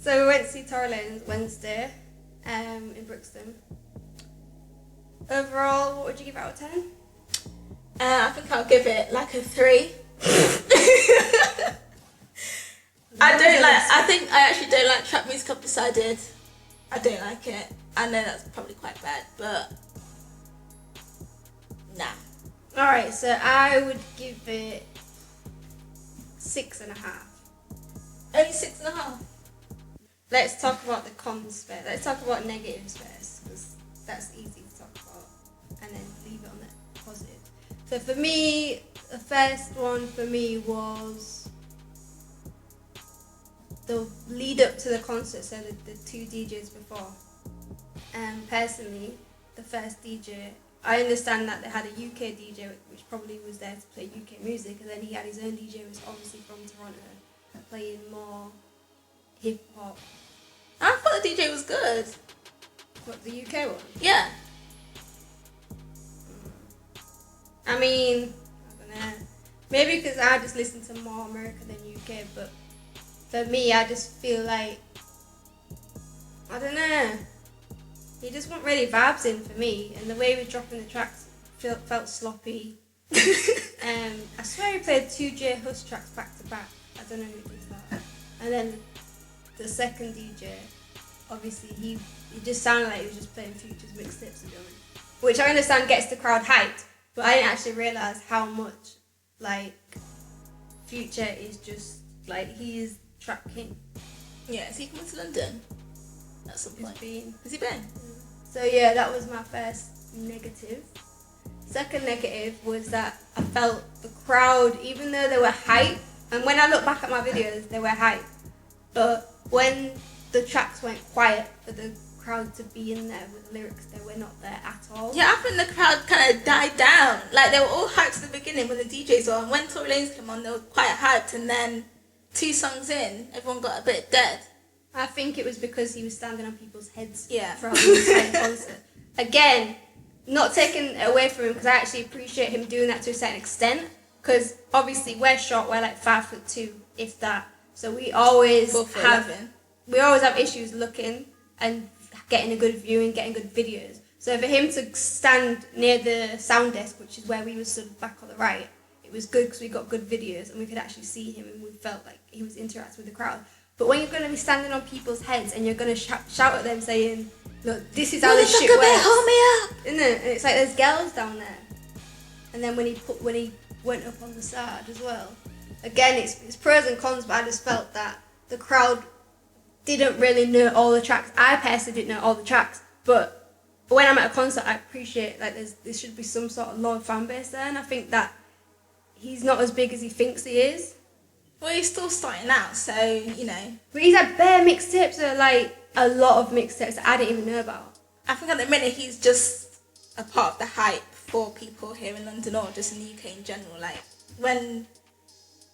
So we went to see Tory Lanez Wednesday in Brixton. Overall, what would you give out of 10? I think I'll give it like a 3. I actually don't like trap music. I've decided I don't like it. I know that's probably quite bad, but nah. Alright, so I would give it 6.5. Only 6.5. Let's talk about the cons first. Let's talk about negatives first, because that's easy to talk about, and then leave it on the positive. So for me, the first one for me was the lead up to the concert, so the 2 DJs before. Personally, the first DJ, I understand that they had a UK DJ which probably was there to play UK music, and then he had his own DJ who was obviously from Toronto, playing more hip hop. I thought the DJ was good. What, the UK one? Yeah. I mean, I don't know. Maybe because I just listen to more America than UK, but for me, I just feel like, I don't know. He just wasn't really vibes in for me, and the way he was dropping the tracks felt sloppy. I swear he played 2 J Hus tracks back to back. I don't know who did that. And then the second DJ, obviously he just sounded like he was just playing Future's mixtapes, to be honest. Which I understand gets the crowd hyped, but I didn't actually realise how much, like, Future is just, like, he is trap king. Yeah, is he coming to London at some point? Has he been? So yeah, that was my first negative. Second negative was that I felt the crowd, even though they were hype, and when I look back at my videos, they were hype, but when the tracks went quiet for the crowd to be in there with lyrics, they were not there at all. Yeah, I think the crowd kind of died down. Like, they were all hyped at the beginning when the DJs were on. When Tory Lanez came on, they were quite hyped, and then 2 songs in, everyone got a bit dead. I think it was because he was standing on people's heads Yeah. throughout the entire concert. Again, not taking it away from him, because I actually appreciate him doing that to a certain extent, because obviously we're short, we're like 5'2", if that. So we always have issues looking and getting a good view and getting good videos. So for him to stand near the sound desk, which is where we were stood back on the right, it was good because we got good videos and we could actually see him and we felt like he was interacting with the crowd. But when you're going to be standing on people's heads and you're going to shout at them saying, look, this is how this shit works. Hold me up! Isn't it? And it's like there's girls down there. And then when he went up on the side as well. Again, it's pros and cons, but I just felt that the crowd didn't really know all the tracks. I personally didn't know all the tracks, but when I'm at a concert, I appreciate like there should be some sort of loyal fan base there, and I think that he's not as big as he thinks he is. Well, he's still starting out, so, you know. But he's had bare mixtapes, or like a lot of mixtapes that I didn't even know about. I think at the minute he's just a part of the hype for people here in London or just in the UK in general. Like, when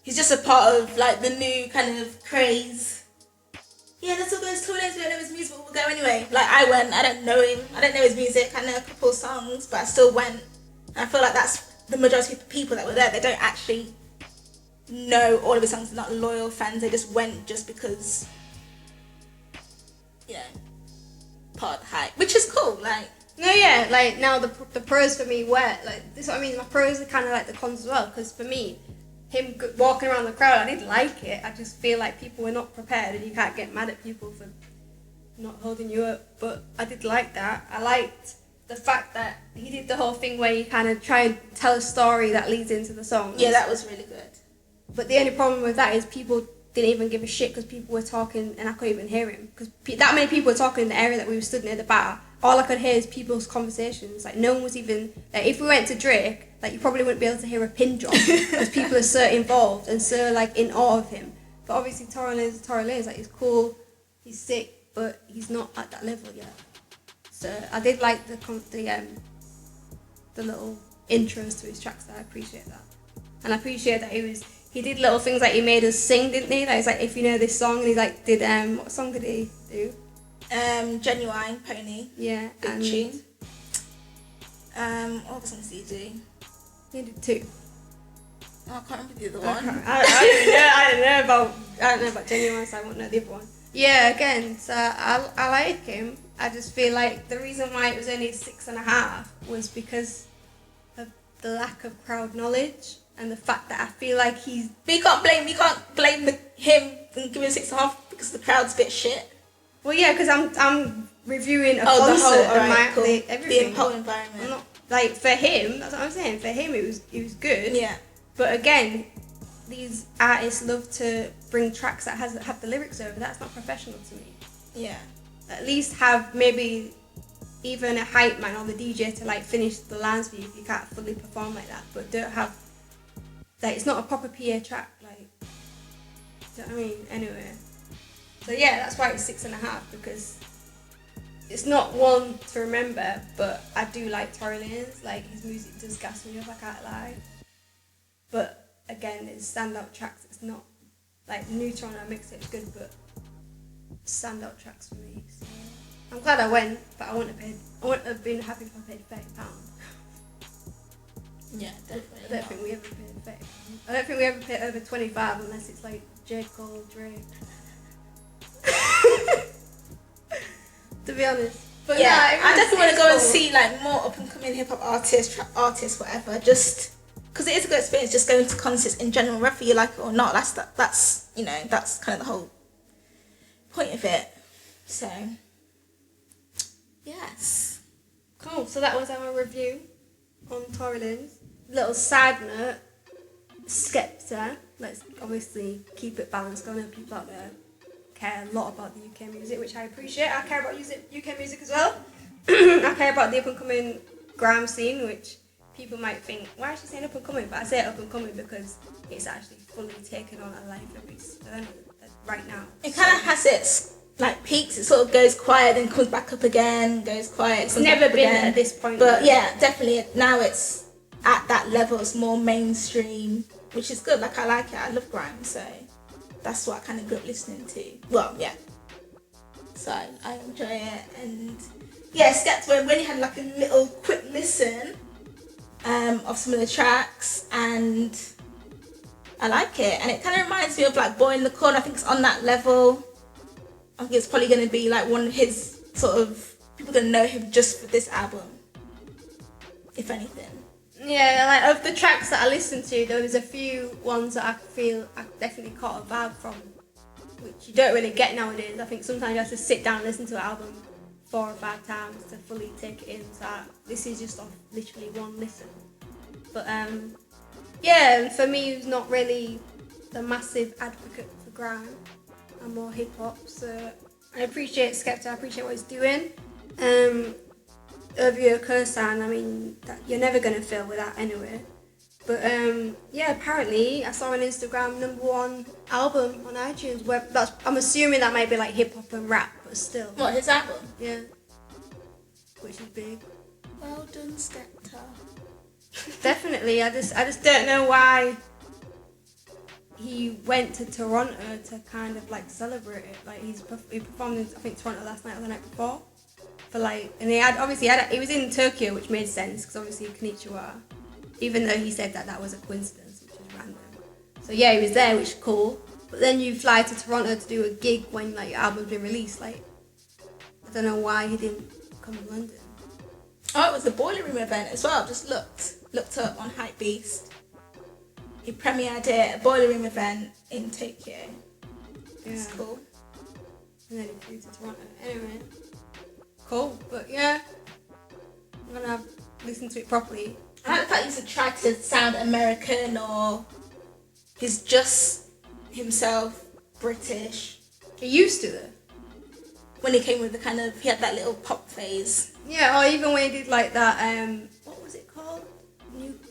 he's just a part of like the new kind of craze. Yeah, let's all go to Tory Lanez, we don't know his music, but we'll go anyway. Like, I went, I don't know him, I don't know his music, I know a couple of songs, but I still went. And I feel like that's the majority of the people that were there. They don't actually know all of his songs, they're not loyal fans, they just went just because, you know, part of the hype, which is cool, like. No, yeah, like now the pros for me were, like, this is what I mean, my pros are kind of like the cons as well, because for me, him walking around the crowd, I didn't like it. I just feel like people were not prepared, and you can't get mad at people for not holding you up. But I did like that. I liked the fact that he did the whole thing where you kind of try and tell a story that leads into the song. Yeah, that was really good. But the only problem with that is people didn't even give a shit because people were talking and I couldn't even hear him. Because that many people were talking in the area that we were stood near the bar. All I could hear is people's conversations. Like, no one was even... Like, if we went to Drake, like, you probably wouldn't be able to hear a pin drop because people are so involved and so, like, in awe of him. But obviously, Tory Lanez, like, he's cool, he's sick, but he's not at that level yet. So I did like the little intros to his tracks. I appreciate that. And I appreciate that he did little things like he made us sing, didn't he? Like, he's like, if you know this song, and he like did what song did he do? Genuine Pony. Yeah, Big and tune. What other songs did he do? He did 2. Oh, I can't remember the other one. I don't know about Genuine, so I won't know the other one. Yeah, again, so I like him. I just feel like the reason why it was only 6.5 was because of the lack of crowd knowledge and the fact that I feel like he's. But you can't blame him and give him 6.5 because the crowd's a bit shit. Well, yeah, because I'm reviewing a Oh, the concert whole, and alright, cool. everything. The whole environment. I'm not, like, for him, that's what I'm saying. For him, it was good. Yeah. But again, these artists love to bring tracks that have the lyrics over. That's not professional to me. Yeah. At least have maybe even a hype man or the DJ to like finish the lines for you if you can't fully perform like that. But don't have like it's not a proper PA track. Like, do you know what I mean? Anyway. So yeah, that's why it's 6.5 because it's not one to remember, but I do like Tory Lanez. Like his music does gas me up. I can't lie. But again, it's standout tracks. It's not like New Toronto mixtape's good, but standout tracks for me. So I'm glad I went, but I wouldn't have been happy if I paid £30. Yeah, definitely. I don't think we ever paid £30. I don't think we ever paid over 25 unless it's like J. Cole, Drake. To be honest. But yeah, I definitely want to go cool. and see like more up and coming hip hop artists, trap artists, whatever. Just because it is a good experience, just going to concerts in general, whether you like it or not. That's you know that's kind of the whole point of it. So yes, cool. So that was our review on Tory Lanez. Little side note, Skepta. Let's obviously keep it balanced. I know people out there care a lot about the UK music, which I appreciate. I care about UK music as well. I care about the up and coming grime scene, which people might think, why is she saying up and coming? But I say up and coming because it's actually fully taken on a life of its own right now. it kind of has its like peaks. It sort of goes quiet, then comes back up again. Goes quiet. It's never been at this point. But yeah, definitely now it's at that level. It's more mainstream, which is good. Like I like it. I love grime, so. That's what I kind of grew up listening to. Well, yeah. So I enjoy it, and yeah, Skepta. When you had like a little quick listen of some of the tracks, and I like it, and it kind of reminds me of like Boy in the Corner. I think it's on that level. I think it's probably going to be like one of his sort of people going to know him just for this album, if anything. Yeah, like of the tracks that I listened to, there was a few ones that I feel I definitely caught a vibe from, which you don't really get nowadays. I think sometimes you have to sit down and listen to an album 4 or 5 times to fully take it in. So this is just off literally one listen. But yeah, for me, who's not really the massive advocate for grime, I'm more hip hop. So I appreciate Skepta. I appreciate what he's doing. Of your Kursan, I mean, that you're never going to fail with that anyway. But yeah, apparently I saw on Instagram #1 album on iTunes. Where I'm assuming that might be like hip hop and rap, but still. What, his album? Yeah. Which is big. Well done, Skepta. Definitely. I just don't know why he went to Toronto to kind of like celebrate it. Like he performed in, I think, Toronto last night or the night before. For like, and he was in Tokyo, which made sense because obviously Konnichiwa, even though he said that was a coincidence, which is random. So yeah, he was there, which is cool. But then you fly to Toronto to do a gig when like your album's been released. Like, I don't know why he didn't come to London. Oh, it was the Boiler Room event as well. Just looked up on Hypebeast. He premiered it, a Boiler Room event in Tokyo. Yeah. It's cool. And then he flew to Toronto. Anyway. Cool, but yeah, I'm gonna listen to it properly. I like the fact he's tried to sound American, or he's just himself British. He used to though. When he came with the kind of, he had that little pop phase. Yeah, or even when he did like that, what was it called?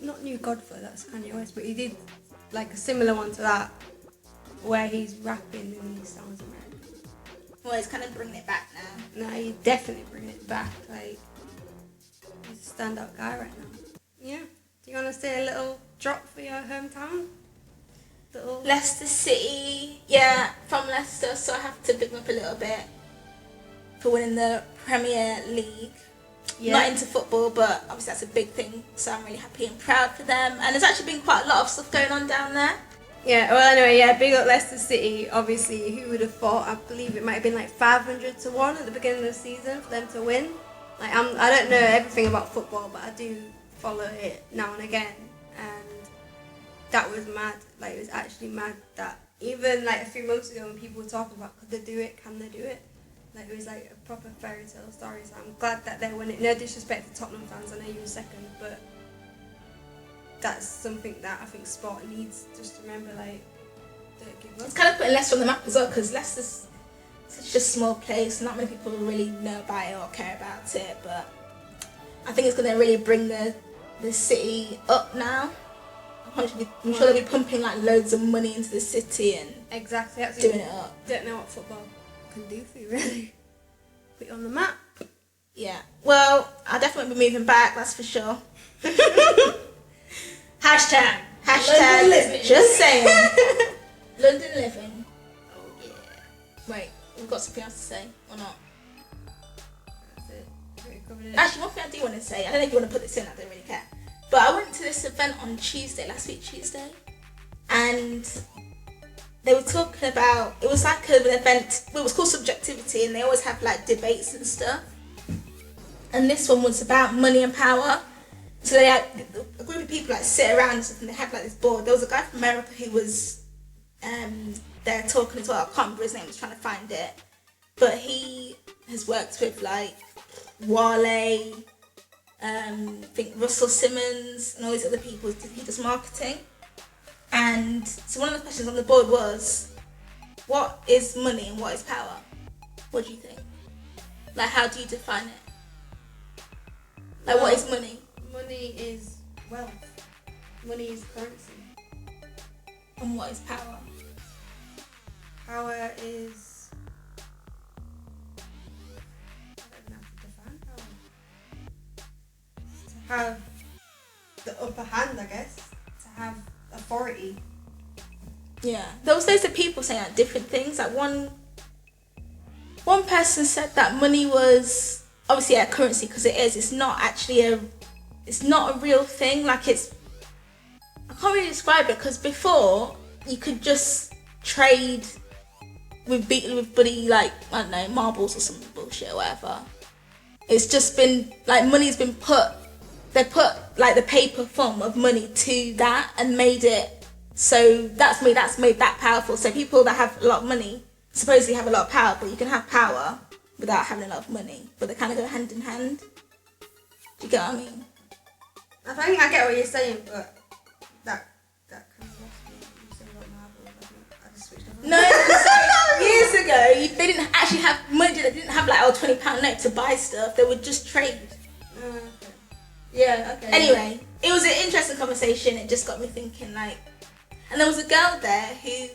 Not New Godfather, that's Kanye West, but he did like a similar one to that, where he's rapping and he sounds American. Well, he's kind of bringing it back now. No, he's definitely bringing it back. Like, he's a standout guy right now. Yeah. Do you want to say a little drop for your hometown? Leicester City. Yeah, from Leicester, so I have to big them up a little bit for winning the Premier League. Yeah. Not into football, but obviously that's a big thing, so I'm really happy and proud for them. And there's actually been quite a lot of stuff going on down there. Yeah, well, anyway, yeah, big up Leicester City. Obviously, who would have thought? I believe it might have been like 500 to 1 at the beginning of the season for them to win. Like, I don't know everything about football, but I do follow it now and again. And that was mad. Like, it was actually mad that even like a few months ago when people were talking about could they do it, can they do it? Like, it was like a proper fairy tale story. So I'm glad that they won it. No disrespect to Tottenham fans, I know you were second, but that's something that I think sport needs. Just to remember, like, don't give up. It's kind of putting Leicester on the map as well, because Leicester's such a small place. Not many people really know about it or care about it, but I think it's going to really bring the city up now. I'm sure they'll be pumping like loads of money into the city and exactly doing it up. Don't know what football can do for you, really. Put you on the map. Yeah. Well, I'll definitely be moving back. That's for sure. Hashtag London living. Just saying. London living. Oh yeah. Wait, we've got something else to say or not? That's it. I think we covered it. Actually, one thing I do want to say, I don't know if you want to put this in, I don't really care. But I went to this event on last week Tuesday, and they were talking about, it was like an event, it was called Subjectivity, and they always have like debates and stuff. And this one was about money and power. So they had a group of people like sit around and stuff, and they had like this board. There was a guy from America who was there talking as well. I can't remember his name, I was trying to find it. But he has worked with like Wale, I think Russell Simmons and all these other people. He does marketing. And so one of the questions on the board was, what is money and what is power? What do you think? Like, how do you define it? Like, what is money? Money is wealth. Money is currency. And what is power? Power is... I don't know how to define power. To have the upper hand, I guess. To have authority. Yeah. There was loads of people saying like different things. Like one person said that money was obviously a currency because it is. It's not actually it's not a real thing. Like I can't really describe it because before you could just trade with buddy like, I don't know, marbles or some bullshit or whatever. It's just been like money's been they put like the paper form of money to that and made it so that's made that powerful. So people that have a lot of money supposedly have a lot of power, but you can have power without having a lot of money, but they kind of go hand in hand. Do you get what I mean? I think I get what you're saying, but that kind of lost me. You said about marbles, I just switched off. No, so years ago, they didn't actually have money. They didn't have like £20 note to buy stuff. They would just trade. Okay. Yeah, okay. Anyway, it was an interesting conversation. It just got me thinking, like, and there was a girl there who,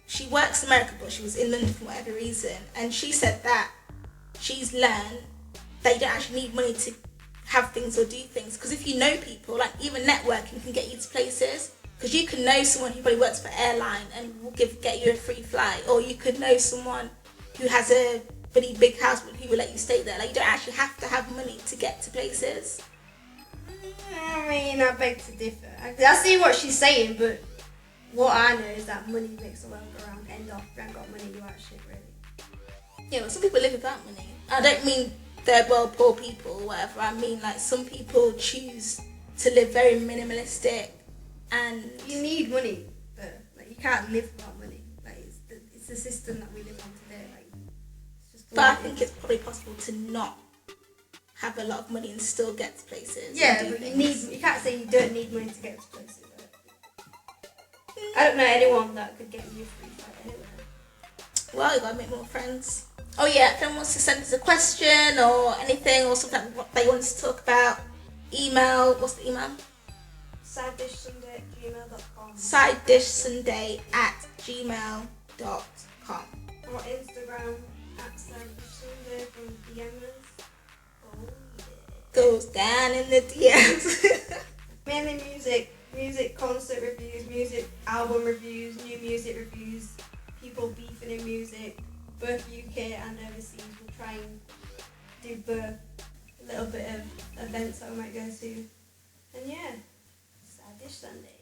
she works in America, but she was in London for whatever reason, and she said that she's learned that you don't actually need money to have things or do things, because if you know people, like even networking can get you to places, because you can know someone who probably works for airline and will get you a free flight, or you could know someone who has a pretty big house who will let you stay there. Like, you don't actually have to have money to get to places. I mean, I beg to differ. I see what she's saying, but what I know is that money makes the world go round. End off. If you haven't got money, you are shit, really. Yeah, but some people live without money. I don't mean they're poor people or whatever. I mean, like, some people choose to live very minimalistic, and you need money, but like, you can't live without money. Like, it's the system that we live on today. Like, it's just. But I think it's probably possible to not have a lot of money and still get to places. Yeah, but you can't say you don't need money to get to places. I don't know anyone that could get you a free flight anywhere. Well, you gotta make more friends. Oh yeah, if anyone wants to send us a question or anything or something what they want us to talk about, email. What's the email? sidedishsunday@gmail.com. sidedishsunday@gmail.com. Or Instagram @sidedishsunday from DMers. Oh yeah. Goes down in the DMs. Mainly music concert reviews, music album reviews, new music reviews, people beefing in music, both UK and overseas. We'll try and do both, a little bit of events that we might go to. And yeah, Side Dish Sunday.